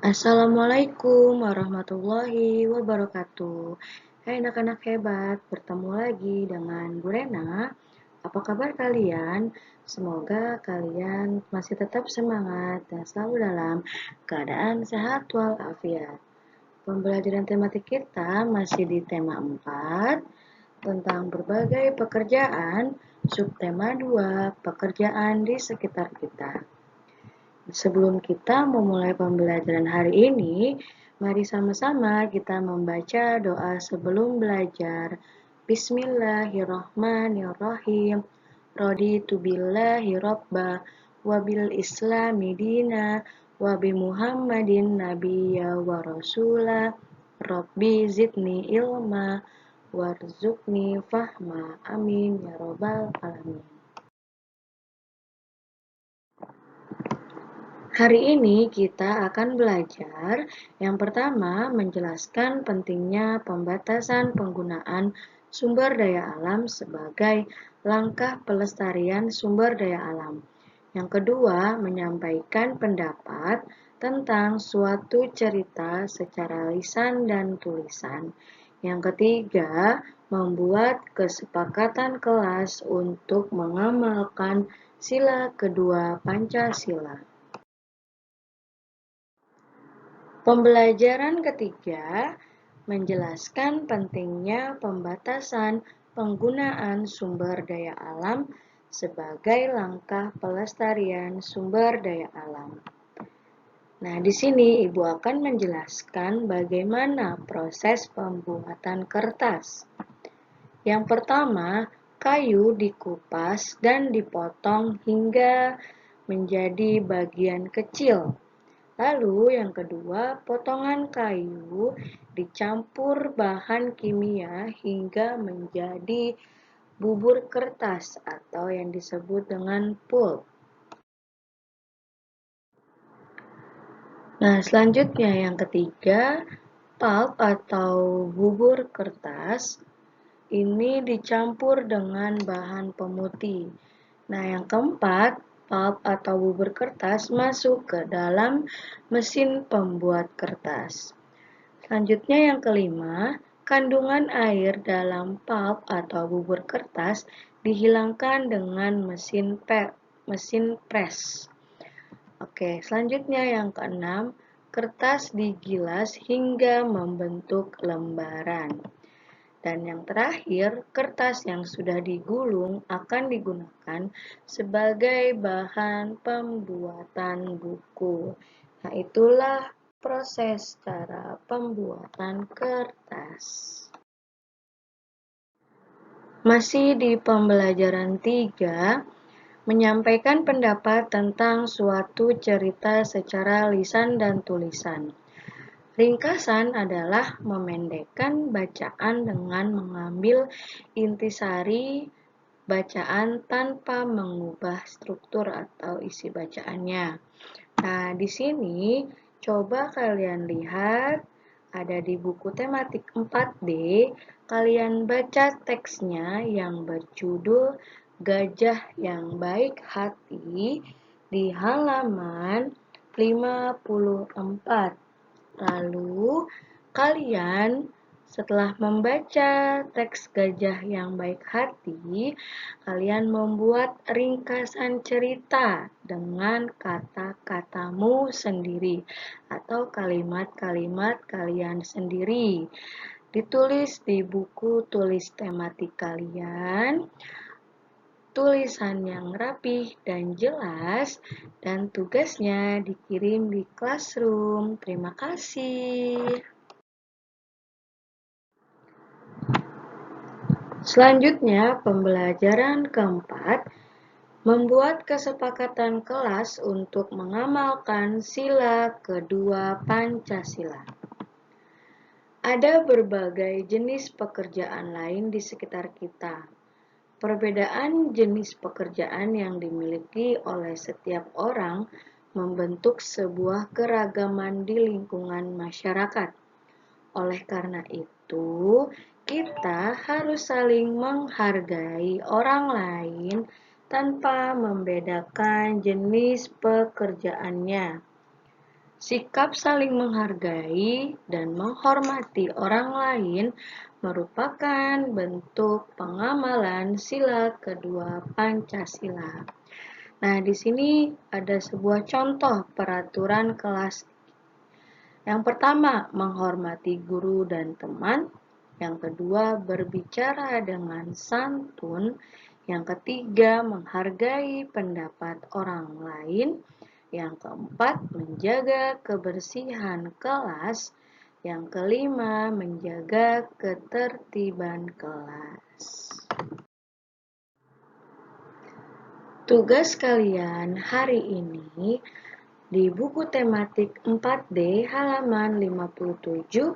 Assalamualaikum warahmatullahi wabarakatuh. Hai anak-anak hebat, bertemu lagi dengan Bu Rena. Apa kabar kalian? Semoga kalian masih tetap semangat dan selalu dalam keadaan sehat walafiat. Pembelajaran tematik kita masih di tema 4 tentang berbagai pekerjaan, subtema 2, pekerjaan di sekitar kita. Sebelum kita memulai pembelajaran hari ini, mari sama-sama kita membaca doa sebelum belajar. Bismillahirrahmanirrahim. Raditu billahi robba wa bil islami dina wa bi Muhammadin nabiyya wa rasula. Rabbi zidni ilma warzuqni fahma. Amin ya robbal alamin. Hari ini kita akan belajar yang pertama menjelaskan pentingnya pembatasan penggunaan sumber daya alam sebagai langkah pelestarian sumber daya alam. Yang kedua menyampaikan pendapat tentang suatu cerita secara lisan dan tulisan. Yang ketiga membuat kesepakatan kelas untuk mengamalkan sila kedua Pancasila. Pembelajaran ketiga menjelaskan pentingnya pembatasan penggunaan sumber daya alam sebagai langkah pelestarian sumber daya alam. Nah, di sini Ibu akan menjelaskan bagaimana proses pembuatan kertas. Yang pertama, kayu dikupas dan dipotong hingga menjadi bagian kecil. Lalu yang kedua, potongan kayu dicampur bahan kimia hingga menjadi bubur kertas atau yang disebut dengan pulp. Nah, selanjutnya yang ketiga, pulp atau bubur kertas ini dicampur dengan bahan pemutih. Nah, yang keempat, pulp atau bubur kertas masuk ke dalam mesin pembuat kertas. Selanjutnya yang kelima, kandungan air dalam pulp atau bubur kertas dihilangkan dengan mesin press. Oke, selanjutnya yang keenam, kertas digilas hingga membentuk lembaran. Dan yang terakhir, kertas yang sudah digulung akan digunakan sebagai bahan pembuatan buku. Nah, itulah proses cara pembuatan kertas. Masih di pembelajaran 3, menyampaikan pendapat tentang suatu cerita secara lisan dan tulisan. Ringkasan adalah memendekkan bacaan dengan mengambil intisari bacaan tanpa mengubah struktur atau isi bacaannya. Nah, di sini coba kalian lihat ada di buku tematik 4D, kalian baca teksnya yang berjudul Gajah yang Baik Hati di halaman 54. Lalu, kalian setelah membaca teks Gajah yang Baik Hati, kalian membuat ringkasan cerita dengan kata-katamu sendiri atau kalimat-kalimat kalian sendiri. Ditulis di buku tulis tematik kalian. Tulisan yang rapih dan jelas, dan tugasnya dikirim di classroom. Terima kasih. Selanjutnya, pembelajaran keempat, membuat kesepakatan kelas untuk mengamalkan sila kedua Pancasila. Ada berbagai jenis pekerjaan lain di sekitar kita. Perbedaan jenis pekerjaan yang dimiliki oleh setiap orang membentuk sebuah keragaman di lingkungan masyarakat. Oleh karena itu, kita harus saling menghargai orang lain tanpa membedakan jenis pekerjaannya. Sikap saling menghargai dan menghormati orang lain merupakan bentuk pengamalan sila kedua Pancasila. Nah, di sini ada sebuah contoh peraturan kelas. Yang pertama, menghormati guru dan teman. Yang kedua, berbicara dengan santun. Yang ketiga, menghargai pendapat orang lain. Yang keempat, menjaga kebersihan kelas. Yang kelima, menjaga ketertiban kelas. Tugas kalian hari ini di buku tematik 4D halaman 57,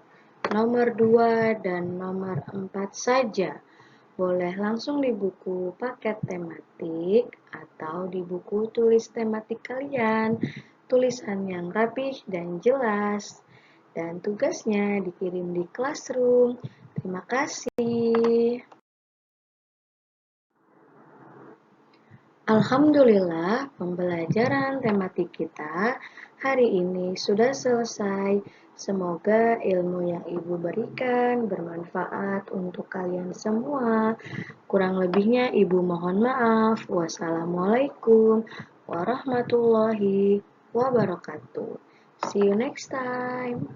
nomor 2 dan nomor 4 saja. Boleh langsung di buku paket tematik atau di buku tulis tematik kalian. Tulisan yang rapih dan jelas. Dan tugasnya dikirim di classroom. Terima kasih. Alhamdulillah, pembelajaran tematik kita hari ini sudah selesai. Semoga ilmu yang Ibu berikan bermanfaat untuk kalian semua. Kurang lebihnya Ibu mohon maaf. Wassalamualaikum warahmatullahi wabarakatuh. See you next time.